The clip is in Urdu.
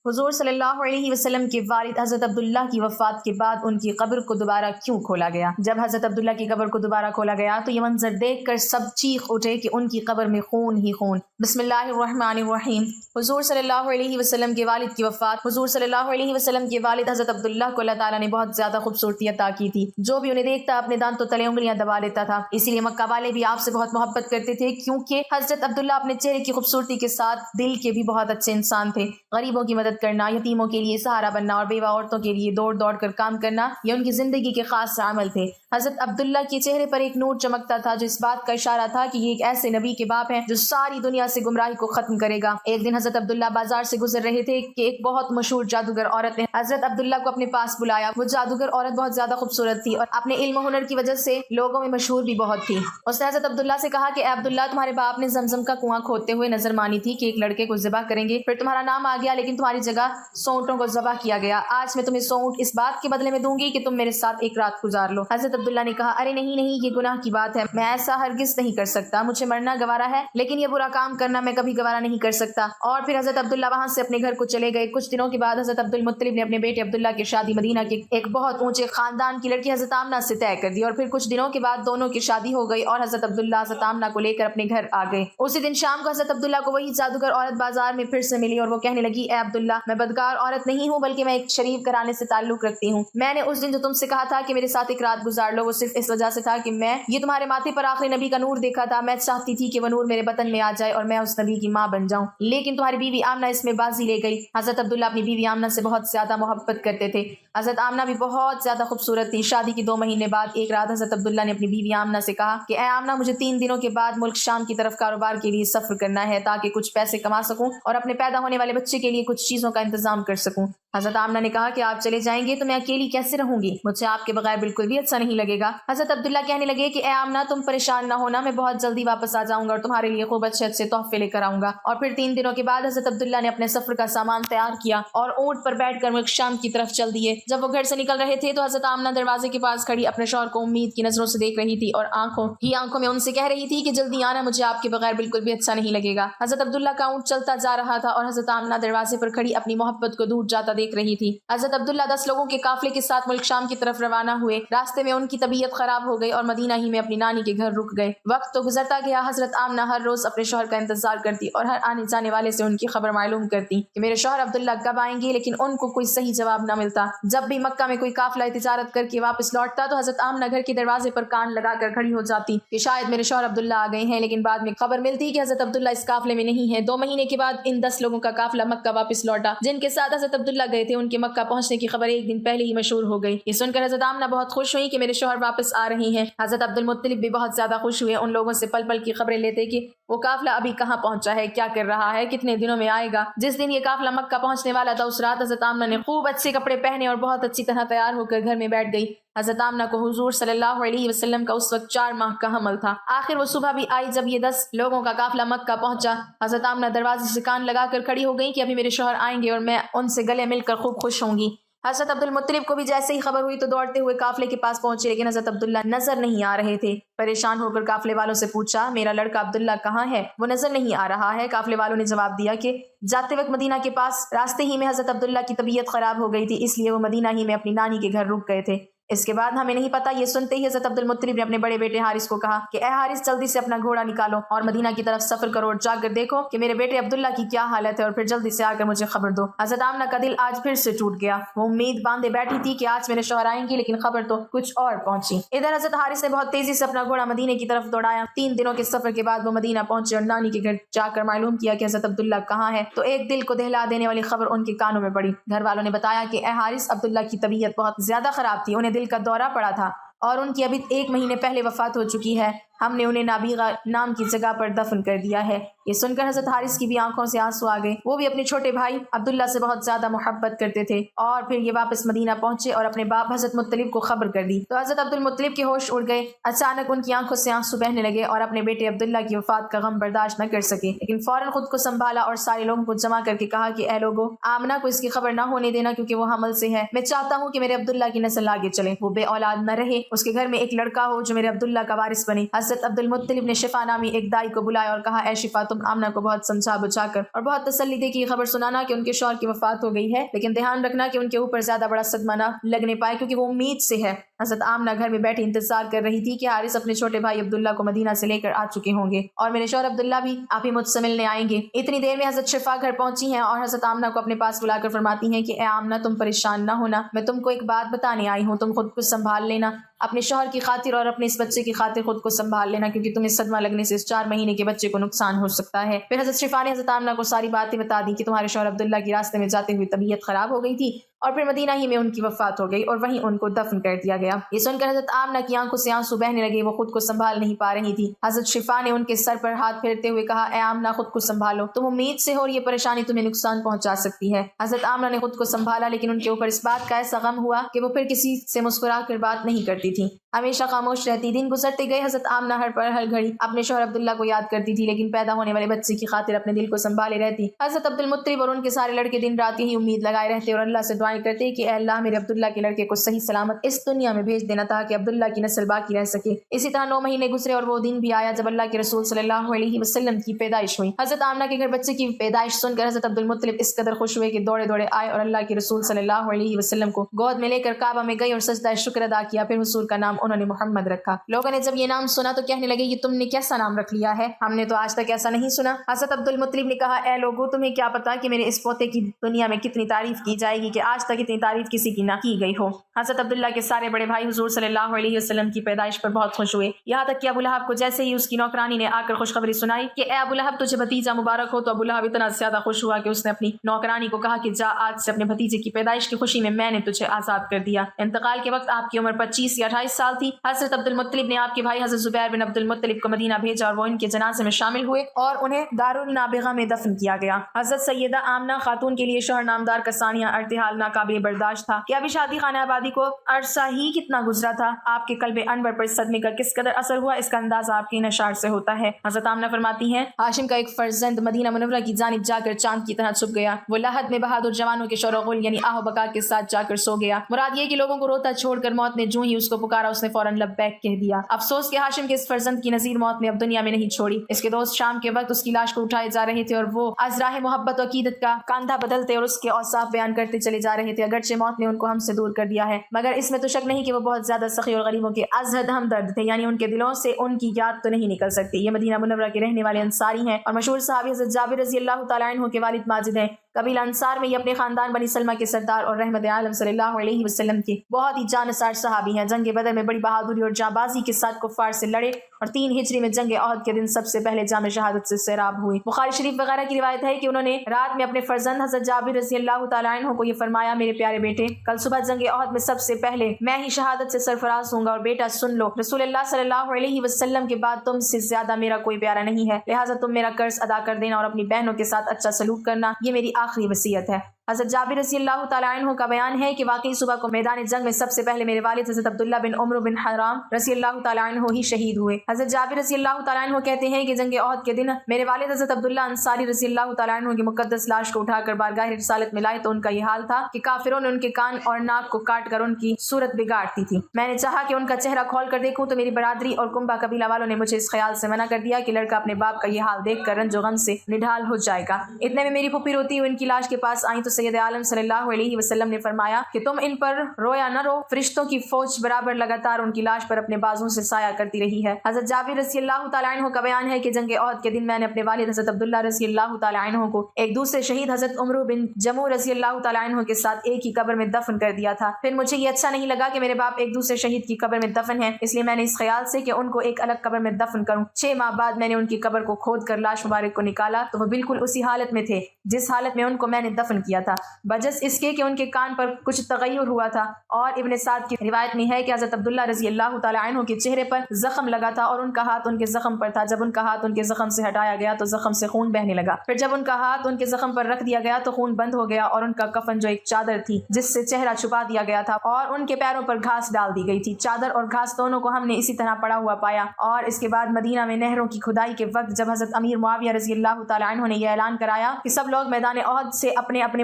حضور صلی اللہ علیہ وسلم کے والد حضرت عبداللہ کی وفات کے بعد ان کی قبر کو دوبارہ کیوں کھولا گیا؟ جب حضرت عبداللہ کی قبر کو دوبارہ کھولا گیا تو یہ منظر دیکھ کر سب چیخ اٹھے کہ ان کی قبر میں خون ہی خون۔ بسم اللہ الرحمن الرحیم۔ حضور صلی اللہ علیہ وسلم کے والد کی وفات۔ حضور صلی اللہ علیہ وسلم کے والد حضرت عبداللہ کو اللہ تعالیٰ نے بہت زیادہ خوبصورتی عطا کی تھی۔ جو بھی انہیں دیکھتا اپنے دانتوں تلے انگلیاں دبا لیتا تھا، اسی لیے مکہ والے بھی آپ سے بہت محبت کرتے تھے، کیونکہ حضرت عبداللہ اپنے چہرے کی خوبصورتی کے ساتھ دل کے بھی بہت اچھے انسان تھے۔ غریبوں کی مدد کرنا، یتیموں کے لیے سہارا بننا اور بیوہ عورتوں کے لیے دوڑ دوڑ کر کام کرنا، یہ ان کی زندگی کے خاص عمل تھے۔ حضرت عبداللہ کے چہرے پر ایک نور چمکتا تھا جو اس بات کا اشارہ تھا کہ یہ ایک ایسے نبی کے باپ ہیں جو ساری دنیا سے گمراہی کو ختم کرے گا۔ ایک دن حضرت عبداللہ بازار سے گزر رہے تھے کہ ایک بہت مشہور جادوگر عورت نے حضرت عبداللہ کو اپنے پاس بلایا۔ وہ جادوگر عورت بہت زیادہ خوبصورت تھی اور اپنے علم و ہنر کی وجہ سے لوگوں میں مشہور بھی بہت تھی۔ اس نے حضرت عبداللہ سے کہا کہ اے عبداللہ، تمہارے باپ نے زمزم کا کنواں کھودتے ہوئے نظر مانی تھی کہ ایک لڑکے کو ذبح کریں گے، پھر تمہارا نام آ گیا لیکن تمہاری جگہ سونٹوں کو ذبح کیا گیا۔ آج میں تمہیں سونٹ اس بات کے بدلے میں دوں گی کہ تم میرے ساتھ ایک رات گزار لو۔ حضرت عبداللہ نے کہا، ارے نہیں نہیں، یہ گناہ کی بات ہے، میں ایسا ہرگز نہیں کر سکتا، مجھے مرنا گوارا ہے لیکن یہ برا کام کرنا میں کبھی گوارا نہیں کر سکتا۔ اور پھر حضرت عبداللہ وہاں سے اپنے گھر کو چلے گئے۔ کچھ دنوں کے بعد حضرت عبد المطلب نے اپنے بیٹے عبداللہ کی شادی مدینہ کے ایک بہت اونچے خاندان کی لڑکی حضرت آمنہ سے طے کر دی، اور پھر کچھ دنوں کے بعد دونوں کی شادی ہو گئی اور حضرت عبداللہ حضرت آمنہ کو لے کر اپنے گھر آ گئے۔ اسی دن شام کو حضرت عبداللہ کو وہی جادوگر عورت بازار میں پھر سے ملی اور وہ کہنے لگی، اے عبداللہ، میں بدکار عورت نہیں ہوں بلکہ میں ایک شریف گھرانے سے تعلق رکھتی ہوں۔ میں نے اس دن جو تم سے کہا تھا کہ میرے ساتھ ایک رات گزار لو، وہ صرف اس وجہ سے تھا کہ میں یہ تمہارے ماتھے پر آخری نبی کا نور دیکھا تھا، میں چاہتی تھی کہ وہ نور میرے بطن میں آ جائے اور میں اس نبی کی ماں بن جاؤں، لیکن تمہاری بیوی آمنہ اس میں بازی لے گئی۔ حضرت عبداللہ اپنی بیوی آمنہ سے بہت زیادہ محبت کرتے تھے۔ حضرت آمنہ بھی بہت زیادہ خوبصورت تھی۔ شادی کے 2 مہینے بعد ایک رات حضرت عبداللہ نے اپنی بیوی آمنہ سے کہا کہ اے آمنہ، مجھے 3 دنوں کے بعد ملک شام کی طرف کاروبار کے لیے سفر کرنا ہے تاکہ کچھ پیسے کما سکوں اور اپنے پیدا ہونے والے بچے کے لیے کچھ چیزوں کا انتظام کر سکوں۔ حضرت آمنہ نے کہا کہ آپ چلے جائیں گے تو میں اکیلی کیسے رہوں گی؟ مجھے آپ کے بغیر بالکل بھی اچھا نہیں لگے گا۔ حضرت عبداللہ کہنے لگے کہ اے آمنہ، تم پریشان نہ ہونا، میں بہت جلدی واپس آ جاؤں گا اور تمہارے لیے خوب اچھے اچھے تحفے لے کر آؤں گا۔ اور پھر 3 دنوں کے بعد حضرت عبداللہ نے اپنے سفر کا سامان تیار کیا اور اونٹ پر بیٹھ کر ملک شام کی طرف چل دیے۔ جب وہ گھر سے نکل رہے تھے تو حضرت آمنہ دروازے کے پاس کھڑی اپنے شوہر کو امید کی نظروں سے دیکھ رہی تھی اور آنکھوں میں ان سے کہہ رہی تھی کہ جلدی آنا، مجھے آپ کے بغیر بالکل بھی اچھا نہیں لگے گا۔ حضرت عبداللہ کا اونٹ چلتا جا رہا تھا اور حضرت آمنہ دروازے پر کھڑی اپنی محبت کو دور جاتا دیکھ رہی تھی۔ حضرت عبداللہ 10 لوگوں کے قافلے کے ساتھ ملک شام کی طرف روانہ ہوئے۔ راستے میں ان کی طبیعت خراب ہو گئی اور مدینہ ہی میں اپنی نانی کے گھر رک گئے۔ وقت تو گزرتا گیا۔ حضرت آمنہ ہر روز اپنے شوہر کا انتظار کرتی اور ہر آنے جانے والے سے ان کی خبر معلوم کرتی کہ میرے شوہر عبداللہ کب آئیں گے، لیکن ان کو کوئی صحیح جواب نہ ملتا۔ جب بھی مکہ میں کوئی قافلہ تجارت کر کے واپس لوٹتا تو حضرت آمنہ گھر کے دروازے پر کان لگا کر کھڑی ہو جاتی کہ شاید میرے شوہر عبداللہ آ گئے ہیں، لیکن بعد میں خبر ملتی کہ حضرت عبداللہ اس قافلے میں نہیں ہے۔ 2 مہینے کے بعد ان 10 لوگوں کا قافلہ مکہ واپس لوٹا جن کے ساتھ حضرت عبداللہ گئے تھے۔ ان کے مکہ پہنچنے کی خبر ایک دن پہلے ہی مشہور ہو گئی۔ یہ سن کر حضرت آمنہ بہت خوش ہوئی کہ میرے شوہر واپس آ رہے ہیں۔ حضرت عبد المطلب بھی بہت زیادہ خوش ہوئے، ان لوگوں سے پل پل کی خبریں لیتے کہ وہ قافلہ ابھی کہاں پہنچا ہے، کیا کر رہا ہے، کتنے دنوں میں آئے گا۔ جس دن یہ قافلہ مکہ پہنچنے والا تھا اس رات حضرت آمنہ نے خوب اچھے کپڑے پہنے اور بہت اچھی طرح تیار ہو کر گھر میں بیٹھ گئی۔ حضرت آمنہ کو حضور صلی اللہ علیہ وسلم کا اس وقت 4 ماہ کا حمل تھا۔ آخر وہ صبح بھی آئی جب یہ 10 لوگوں کا قافلہ مکہ پہنچا۔ حضرت آمنہ دروازے سے کان لگا کر کھڑی ہو گئی کہ ابھی میرے شوہر آئیں گے اور میں ان سے گلے مل کر خوب خوش ہوں گی۔ حضرت عبد المطلب کو بھی جیسے ہی خبر ہوئی تو دوڑتے ہوئے قافلے کے پاس پہنچے، لیکن حضرت عبداللہ نظر نہیں آ رہے تھے۔ پریشان ہو کر قافلے والوں سے پوچھا، میرا لڑکا عبداللہ کہاں ہے؟ وہ نظر نہیں آ رہا ہے۔ قافلے والوں نے جواب دیا کہ جاتے وقت مدینہ کے پاس راستے ہی میں حضرت عبداللہ کی طبیعت خراب ہو گئی تھی، اس لیے وہ مدینہ ہی میں اپنی نانی کے گھر رک گئے تھے۔ اس کے بعد ہمیں نہیں پتا۔ یہ سنتے ہی حضرت عبد المطلب نے اپنے بڑے بیٹے حارث کو کہا کہ اے حارث، جلدی سے اپنا گھوڑا نکالو اور مدینہ کی طرف سفر کرو اور جا کر دیکھو کہ میرے بیٹے عبداللہ کی کیا حالت ہے، اور پھر جلدی سے آ کر مجھے خبر دو۔ حضرت آمنہ کا دل آج پھر سے ٹوٹ گیا۔ وہ امید باندھے بیٹھی تھی کہ آج میرے شوہر آئیں گے، لیکن خبر تو کچھ اور پہنچی۔ ادھر حضرت حارث نے بہت تیزی سے اپنا گھوڑا مدینے کی طرف دوڑایا۔ 3 دنوں کے سفر کے بعد وہ مدینہ پہنچے اور نانی کے گھر جا کر معلوم کیا کہ حضرت عبداللہ کہاں ہے تو ایک دل کو دہلا دینے والی خبر ان کے کانوں میں پڑی۔ گھر والوں نے بتایا کہ اے حارث، عبداللہ کی طبیعت بہت زیادہ خراب تھی، انہیں دل کا دورہ پڑا تھا اور ان کی ابھی 1 مہینے پہلے وفات ہو چکی ہے۔ ہم نے انہیں نابیغہ نام کی جگہ پر دفن کر دیا ہے۔ یہ سن کر حضرت حارث کی بھی آنکھوں سے آنسو آ گئے۔ وہ بھی اپنے چھوٹے بھائی عبداللہ سے بہت زیادہ محبت کرتے تھے، اور پھر یہ واپس مدینہ پہنچے اور اپنے باپ حضرت مطلب کو خبر کر دی تو حضرت عبد المطلب کے ہوش اڑ گئے۔ اچانک ان کی آنکھوں سے آنسو بہنے لگے اور اپنے بیٹے عبداللہ کی وفات کا غم برداشت نہ کر سکے، لیکن فوراً خود کو سنبھالا اور سارے لوگوں کو جمع کر کے کہا کہ اے لوگو، آمنہ کو اس کی خبر نہ ہونے دینا کیونکہ وہ حمل سے ہے۔ میں چاہتا ہوں کہ میرے عبداللہ کی نسل آگے چلے، وہ بے اولاد نہ رہے، اس کے گھر میں ایک لڑکا ہو جو میرے عبداللہ کا وارث بنے۔ حضرت حضرت عبد المطلب نے شفا نامی ایک دائی کو بلایا اور کہا اے شفا تم آمنہ کو بہت سمجھا بچا کر اور بہت تسلی دے کی خبر سنانا کہ ان کے شوہر کی وفات ہو گئی ہے، لیکن دھیان رکھنا کہ ان کے اوپر زیادہ بڑا صدمہ نہ لگنے پائے کیونکہ وہ امید سے ہے۔ حضرت آمنہ گھر میں بیٹھی انتظار کر رہی تھی کہ حارث اپنے چھوٹے بھائی عبداللہ کو مدینہ سے لے کر آ چکے ہوں گے اور میرے شوہر عبداللہ بھی آپ ہی مجھ سے ملنے آئیں گے۔ اتنی دیر میں حضرت شفا گھر پہنچی ہیں اور حضرت آمنہ کو اپنے پاس بلا کر فرماتی ہیں کہ اے آمنہ تم پریشان نہ ہونا، میں تم کو ایک بات بتانے آئی ہوں، تم خود کو سنبھال لینا، اپنے شوہر کی خاطر اور اپنے اس بچے کی خاطر خود کو سنبھال لینا کیونکہ تمہیں صدمہ لگنے سے اس 4 مہینے کے بچے کو نقصان ہو سکتا ہے۔ پھر حضرت شفا نے حضرت آمنہ کو ساری باتیں بتا دی کہ تمہارے شوہر عبداللہ کی راستے میں جاتے ہوئے طبیعت خراب ہو گئی تھی اور پھر مدینہ ہی میں ان کی وفات ہو گئی اور وہیں ان کو دفن کر دیا گیا۔ یہ سن کر حضرت آمنہ کی آنکھوں سے آنسو بہنے لگے، وہ خود کو سنبھال نہیں پا رہی تھی۔ حضرت شفا نے ان کے سر پر ہاتھ پھیرتے ہوئے کہا اے آمنہ خود کو سنبھالو، تم امید سے ہو اور یہ پریشانی تمہیں نقصان پہنچا سکتی ہے۔ حضرت آمنہ نے خود کو سنبھالا لیکن ان کے اوپر اس بات کا ایسا غم ہوا کہ وہ پھر کسی سے مسکرا کر بات نہیں کرتی تھی، ہمیشہ خاموش رہتی۔ دن گزرتے گئے، حضرت آمنہ ہر گھڑی اپنے شوہر عبداللہ کو یاد کرتی تھی لیکن پیدا ہونے والے بچے کی خاطر اپنے دل کو سنبھالے رہتی۔ حضرت عبد المطلب اور ان کے سارے لڑکے دن رات یہی امید لگائے رہتے اور اللہ سے دعائیں کرتے کہ اے اللہ میرے عبداللہ کے لڑکے کو صحیح سلامت اس دنیا میں بھیج دینا تاکہ عبداللہ کی نسل باقی رہ سکے۔ اسی طرح 9 مہینے گزرے اور وہ دن بھی آیا جب اللہ کے رسول صلی اللہ علیہ وسلم کی پیدائش ہوئی۔ حضرت آمنہ کے گھر بچے کی پیدائش سن کر حضرت عبد المطلب اس قدر خوش ہوئے کہ دوڑے دوڑے آئے اور اللہ کے رسول صلی اللہ علیہ وسلم کو گود میں لے کر کعبہ میں گئی اور سجدہ شکر ادا کیا، پھر حضور کا نام انہوں نے محمد رکھا۔ لوگوں نے جب یہ نام سنا تو کہنے لگے یہ تم نے کیسا نام رکھ لیا ہے، ہم نے تو آج تک ایسا نہیں سنا۔ حضرت عبد المطلب نے کہا اے لوگو تمہیں کیا پتا کہ میرے اس پوتے کی دنیا میں کتنی تعریف کی جائے گی کہ آج تک اتنی تعریف کسی کی نہ کی گئی ہو۔ حضرت عبداللہ کے سارے بڑے بھائی حضور صلی اللہ علیہ وسلم کی پیدائش پر بہت خوش ہوئے، یہاں تک کہ ابو لہب کو جیسے ہی اس کی نوکرانی نے آ کر خوشخبری سنائی کہ اے ابو لہب تجھے بھتیجا مبارک ہو، تو ابو لہب اتنا زیادہ خوش ہوا کہ اس نے اپنی نوکرانی کو کہا کہ جا آج سے اپنے بھتیجے کی پیدائش کی خوشی میں نے تجھے آزاد کر دیا۔ انتقال کے وقت آپ کی عمر 25 یا 28 سال تھی۔ حضرت عبد المطلب نے آپ کے بھائی حضرت زبیر بن عبد المطلب کو مدینہ بھیجا اور وہ ان کے جنازے میں شامل ہوئے اور انہیں دارالنابغہ میں دفن کیا گیا۔ حضرت سیدہ آمنہ خاتون کے لیے شوہر نامدار کا ثانیہ ارتحال ناقابل برداشت تھا کہ ابھی شادی خانہ آبادی کو عرصہ ہی کتنا گزرا تھا، آپ کے قلب انور پر صدمے کا کس قدر اثر ہوا اس کا اندازہ آپ کے ان اشعار سے ہوتا ہے۔ حضرت آمنہ فرماتی ہیں ہاشم کا ایک فرزند مدینہ منورہ کی جانب جا کر چاند کی طرح چھپ گیا، وہ لحد میں بہادر جوانوں کے شور و غل یعنی آہ و بکا کے ساتھ جا کر سو گیا۔ مراد یہ کہ لوگوں کو روتا چھوڑ کر موت نے جو ہی اس کو پکارا اس نے فوراً لبیک کہہ دیا۔ افسوس کہ ہاشم کے اس فرزند کی نظیر موت نے اب دنیا میں نہیں چھوڑی۔ اس کے دوست شام کے وقت اس کی لاش کو اٹھائے جا رہے تھے اور وہ از راہ محبت و عقیدت کا کاندھا بدلتے اور اس کے اوصاف بیان کرتے چلے جا رہے تھے، اگرچہ موت نے ان کو ہم سے دور کر دیا ہے مگر اس میں تو شک نہیں کہ وہ بہت زیادہ سخی اور غریبوں کے از حد ہمدرد تھے، یعنی ان کے دلوں سے ان کی یاد تو نہیں نکل سکتی۔ یہ مدینہ منورہ کے رہنے والے انصاری ہیں اور مشہور صحابی حضرت جابر رضی اللہ تعالیٰ عنہ کے والد ماجد ہیں۔ قبیلہ انصار میں یہ اپنے خاندان بنی سلمہ کے سردار اور رحمت عالم صلی اللہ علیہ وسلم کے بہت ہی جانسار صحابی ہیں۔ جنگ بدر میں بڑی بہادری اور جانبازی کے ساتھ کفار سے لڑے اور 3 ہجری میں جنگ احد کے دن سب سے پہلے جام شہادت سے سیراب ہوئے۔ بخاری شریف وغیرہ کی روایت ہے کہ انہوں نے رات میں اپنے فرزند حضرت جابر رضی اللہ تعالیٰ عنہ کو یہ فرمایا میرے پیارے بیٹے کل صبح جنگ احد میں سب سے پہلے میں ہی شہادت سے سرفراز ہوں گا، اور بیٹا سن لو رسول اللہ صلی اللہ علیہ وسلم کے بعد تم سے زیادہ میرا کوئی پیارا نہیں ہے، لہٰذا تم میرا قرض ادا کر دینا اور اپنی بہنوں کے ساتھ اچھا سلوک کرنا، یہ میری آخری وصیت ہے۔ حضرت جابر رضی اللہ تعالیٰ عنہ کا بیان ہے کہ واقعی صبح کو میدان جنگ میں سب سے پہلے میرے والد حضرت عبداللہ بن عمرو بن حرام رضی اللہ تعالیٰ عنہ ہی شہید ہوئے۔ حضرت جابر رضی اللہ تعالیٰ عنہ کہتے ہیں کہ جنگ احد کے دن میرے والد حضرت عبداللہ انصاری رضی اللہ تعالیٰ عنہ کی مقدس لاش کو اٹھا کر بارگاہ رسالت میں لائے تو ان کا یہ حال تھا کہ کافروں نے ان کے کان اور ناک کو کاٹ کر ان کی صورت بگاڑ دی تھی۔ میں نے چاہا کہ ان کا چہرہ کھول کر دیکھوں تو میری برادری اور کنبہ قبیلہ والوں نے مجھے اس خیال سے منع کر دیا کہ لڑکا اپنے باپ کا یہ حال دیکھ کر رنج و غم سے نڈھال ہو جائے گا۔ اتنے میں میری پھوپھی روتی ہوئی ان کی لاش کے پاس آئیں تو سید عالم صلی اللہ علیہ وسلم نے فرمایا کہ تم ان پر رویا نہ رو، فرشتوں کی فوج برابر لگاتار ان کی لاش پر اپنے بازوں سے سایہ کرتی رہی ہے۔ حضرت جابر رضی اللہ تعالیٰ عنہ کا بیان ہے کہ جنگ احد کے دن میں نے اپنے والد حضرت عبداللہ رضی اللہ تعالیٰ عنہ کو ایک دوسرے شہید حضرت عمرو بن جموع رضی اللہ تعالیٰ عنہ کے ساتھ ایک ہی قبر میں دفن کر دیا تھا۔ پھر مجھے یہ اچھا نہیں لگا کہ میرے باپ ایک دوسرے شہید کی قبر میں دفن ہیں، اس لیے میں نے اس خیال سے کہ ان کو ایک الگ قبر میں دفن کروں۔ 6 ماہ بعد میں نے ان کی قبر کو کھود کر لاش مبارک کو نکالا تو وہ بالکل اسی حالت میں تھے جس حالت میں ان کو میں نے دفن کیا تھا، بجس اس کے کہ ان کے کان پر کچھ تغیر ہوا تھا۔ اور ابن سعد کی روایت میں ہے کہ حضرت عبداللہ رضی اللہ تعالیٰ عنہ کے چہرے پر زخم لگا تھا اور ان کا ہاتھ ان کے زخم پر تھا، جب ان کا ہاتھ ان کے زخم سے ہٹایا گیا تو زخم سے خون بہنے لگا، پھر جب ان کا ہاتھ ان کے زخم پر رکھ دیا گیا تو خون بند ہو گیا، اور ان کا کفن جو ایک چادر تھی جس سے چہرہ چھپا دیا گیا تھا اور ان کے پیروں پر گھاس ڈال دی گئی تھی، چادر اور گھاس دونوں کو ہم نے اسی طرح پڑا ہوا پایا۔ اور اس کے بعد مدینہ میں نہروں کی کھدائی کے وقت جب حضرت امیر معاویہ رضی اللہ تعالیٰ عنہ نے یہ اعلان کرایا کہ سب لوگ میدان احد سے اپنے اپنے